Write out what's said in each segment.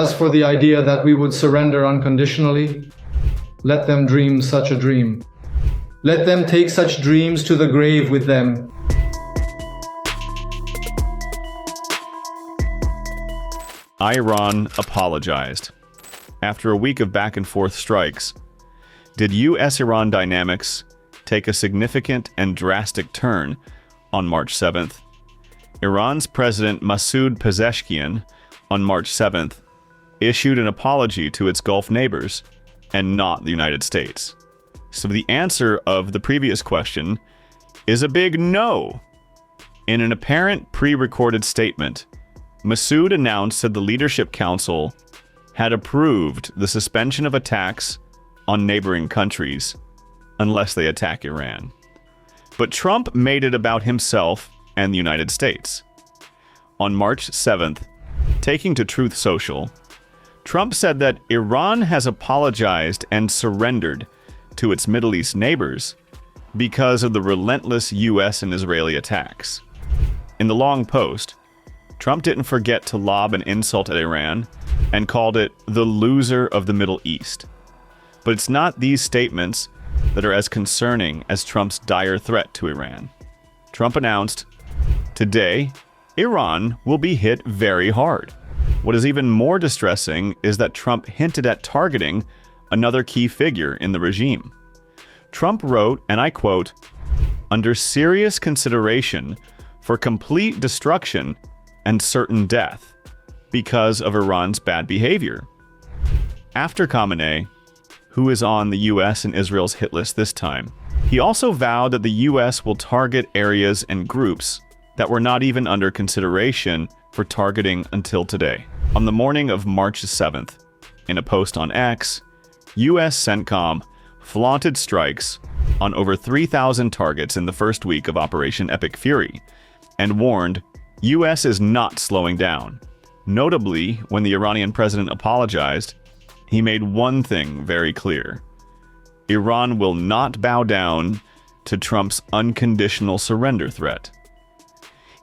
as for the idea that we would surrender unconditionally, let them dream such a dream. Let them take such dreams to the grave with them. Iran apologized. After a week of back-and-forth strikes, did U.S.-Iran dynamics take a significant and drastic turn on March 7th? Iran's President Masoud Pezeshkian, on March 7th, issued an apology to its Gulf neighbors, and not the United States. So the answer of the previous question is a big no. In an apparent pre-recorded statement, Masoud announced that the Leadership Council had approved the suspension of attacks on neighboring countries unless they attack Iran. But Trump made it about himself and the United States. On March 7th, taking to Truth Social, Trump said that Iran has apologized and surrendered to its Middle East neighbors because of the relentless U.S. and Israeli attacks. In the long post, Trump didn't forget to lob an insult at Iran and called it the loser of the Middle East. But it's not these statements that are as concerning as Trump's dire threat to Iran. Trump announced, today, Iran will be hit very hard. What is even more distressing is that Trump hinted at targeting another key figure in the regime. Trump wrote, and I quote, "Under serious consideration for complete destruction and certain death because of Iran's bad behavior." After Khamenei, who is on the US and Israel's hit list this time, he also vowed that the US will target areas and groups that were not even under consideration for targeting until today. On the morning of March 7th, in a post on X, US CENTCOM flaunted strikes on over 3,000 targets in the first week of Operation Epic Fury and warned US is not slowing down. Notably, when the Iranian president apologized, he made one thing very clear: Iran will not bow down to Trump's unconditional surrender threat.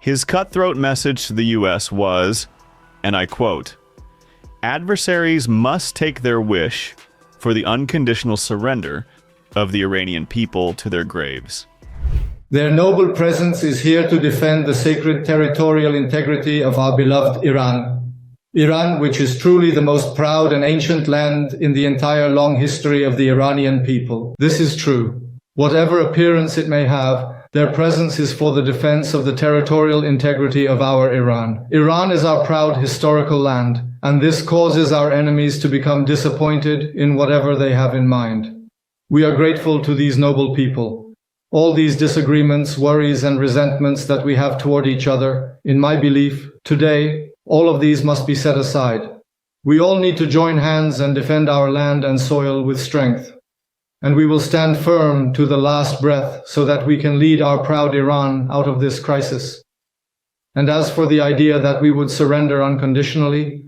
His cutthroat message to the US was, and I quote, "Adversaries must take their wish for the unconditional surrender of the Iranian people to their graves." Their noble presence is here to defend the sacred territorial integrity of our beloved Iran. Iran, which is truly the most proud and ancient land in the entire long history of the Iranian people. This is true. Whatever appearance it may have, their presence is for the defense of the territorial integrity of our Iran. Iran is our proud historical land, and this causes our enemies to become disappointed in whatever they have in mind. We are grateful to these noble people. All these disagreements, worries, and resentments that we have toward each other, in my belief, today, all of these must be set aside. We all need to join hands and defend our land and soil with strength. And we will stand firm to the last breath so that we can lead our proud Iran out of this crisis. And as for the idea that we would surrender unconditionally,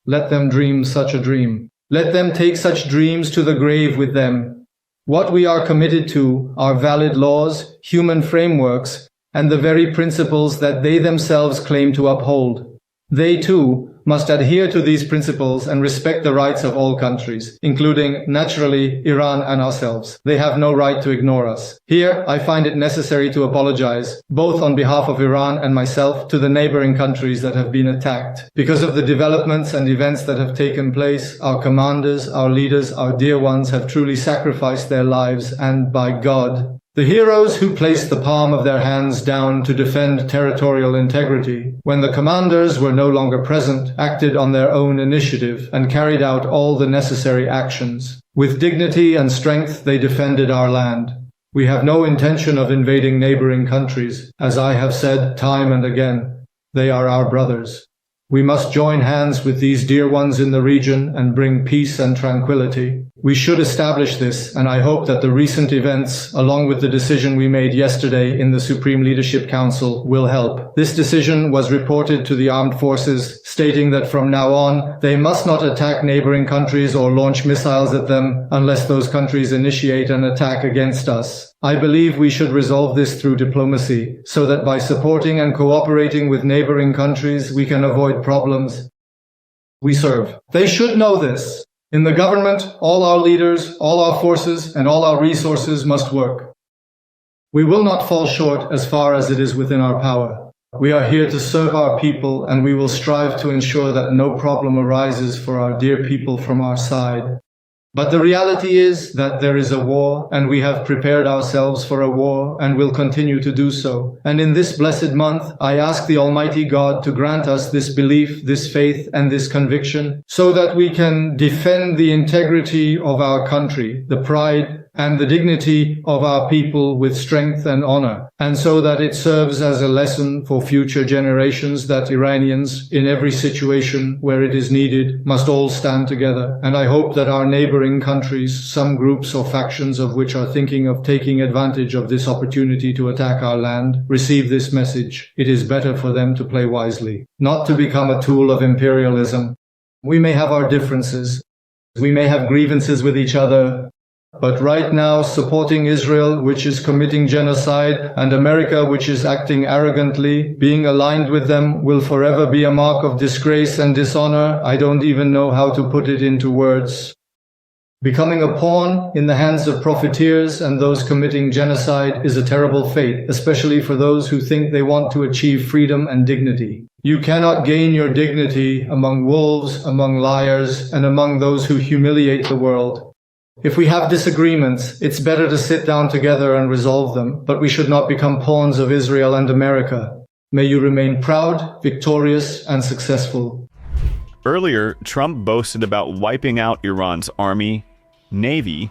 let them dream such a dream. Let them take such dreams to the grave with them. What we are committed to are valid laws, human frameworks, and the very principles that they themselves claim to uphold. They, too, must adhere to these principles and respect the rights of all countries, including, naturally, Iran and ourselves. They have no right to ignore us. Here, I find it necessary to apologize, both on behalf of Iran and myself, to the neighboring countries that have been attacked. Because of the developments and events that have taken place, our commanders, our leaders, our dear ones have truly sacrificed their lives, and by God, the heroes who placed the palm of their hands down to defend territorial integrity, when the commanders were no longer present, acted on their own initiative and carried out all the necessary actions. With dignity and strength they defended our land. We have no intention of invading neighboring countries. As I have said time and again, they are our brothers. We must join hands with these dear ones in the region and bring peace and tranquility. We should establish this, and I hope that the recent events, along with the decision we made yesterday in the Supreme Leadership Council, will help. This decision was reported to the armed forces, stating that from now on, they must not attack neighboring countries or launch missiles at them unless those countries initiate an attack against us. I believe we should resolve this through diplomacy, so that by supporting and cooperating with neighboring countries, we can avoid problems we serve. They should know this. In the government, all our leaders, all our forces, and all our resources must work. We will not fall short as far as it is within our power. We are here to serve our people, and we will strive to ensure that no problem arises for our dear people from our side. But the reality is that there is a war, and we have prepared ourselves for a war, and will continue to do so. And in this blessed month, I ask the Almighty God to grant us this belief, this faith, and this conviction, so that we can defend the integrity of our country, the pride and the dignity of our people with strength and honor, and so that it serves as a lesson for future generations that Iranians, in every situation where it is needed, must all stand together. And I hope that our neighboring countries, some groups or factions of which are thinking of taking advantage of this opportunity to attack our land, receive this message. It is better for them to play wisely, not to become a tool of imperialism. We may have our differences. We may have grievances with each other. But right now, supporting Israel, which is committing genocide, and America, which is acting arrogantly, being aligned with them will forever be a mark of disgrace and dishonor. I don't even know how to put it into words. Becoming a pawn in the hands of profiteers and those committing genocide is a terrible fate, especially for those who think they want to achieve freedom and dignity. You cannot gain your dignity among wolves, among liars, and among those who humiliate the world. If we have disagreements, it's better to sit down together and resolve them, but we should not become pawns of Israel and America. May you remain proud, victorious, and successful. Earlier, Trump boasted about wiping out Iran's army, navy,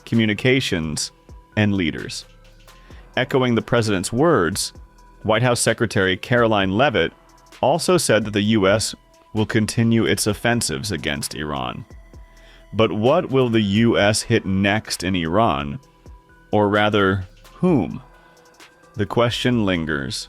communications, and leaders. Echoing the president's words, White House Secretary Caroline Leavitt also said that the U.S. will continue its offensives against Iran. But what will the U.S. hit next in Iran? Or rather, whom? The question lingers.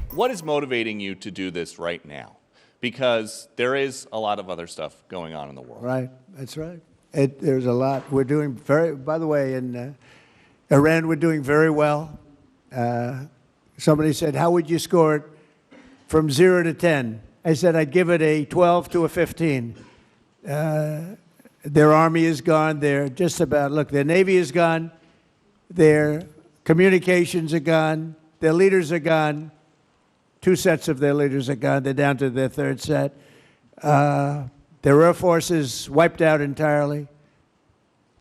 What is motivating you to do this right now? Because there is a lot of other stuff going on in the world. Right, that's right. There's a lot. We're doing by the way, in Iran, we're doing very well. Somebody said, how would you score it from 0 to 10? I said, I'd give it a 12 to a 15. Their army is gone. They're just about, look, their navy is gone. Their communications are gone. Their leaders are gone. 2 sets of their leaders are gone. They're down to their 3rd set. Their air force is wiped out entirely.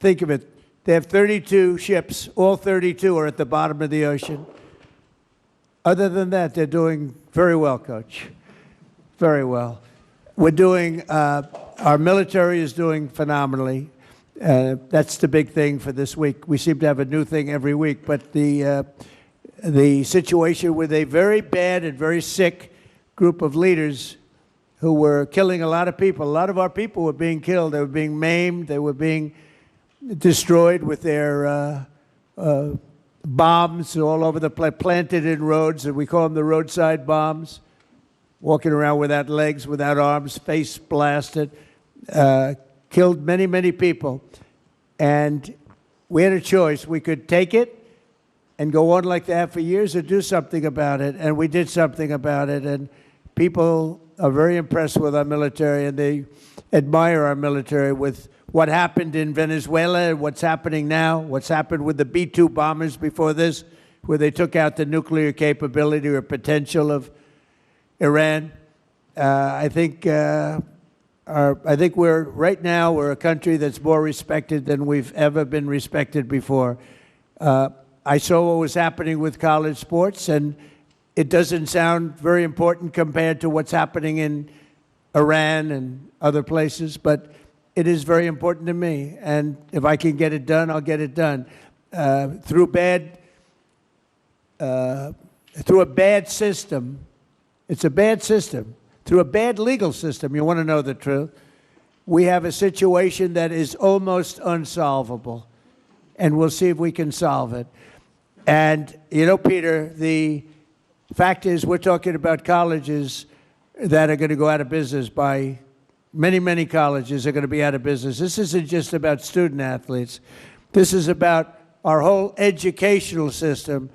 Think of it. They have 32 ships. All 32 are at the bottom of the ocean. Other than that, they're doing very well, Coach. Very well. We're doing, our military is doing phenomenally. That's the big thing for this week. We seem to have a new thing every week, but the situation with a very bad and very sick group of leaders who were killing a lot of people. A lot of our people were being killed. They were being maimed. They were being destroyed with their bombs all over the place, planted in roads, and we call them the roadside bombs. Walking around without legs, without arms, face blasted, killed many, many people. And we had a choice. We could take it and go on like that for years or do something about it. And we did something about it. And people are very impressed with our military, and they admire our military with what happened in Venezuela, what's happening now, what's happened with the B-2 bombers before this, where they took out the nuclear capability or potential of Iran. I think we're right now we're a country that's more respected than we've ever been respected before. I saw what was happening with college sports, and it doesn't sound very important compared to what's happening in Iran and other places, but it is very important to me. And if I can get it done, I'll get it done. Through a bad system. It's a bad system. Through a bad legal system, you want to know the truth, we have a situation that is almost unsolvable, and we'll see if we can solve it. And, you know, Peter, the fact is we're talking about colleges that are going to go out of business by many, many colleges are going to be out of business. This isn't just about student athletes. This is about our whole educational system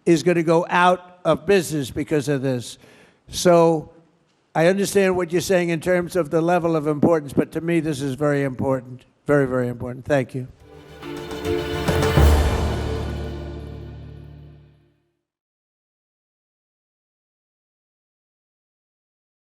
is going to go out of business because of this. So I understand what you're saying in terms of the level of importance, but to me, this is very important. Very, very important. Thank you.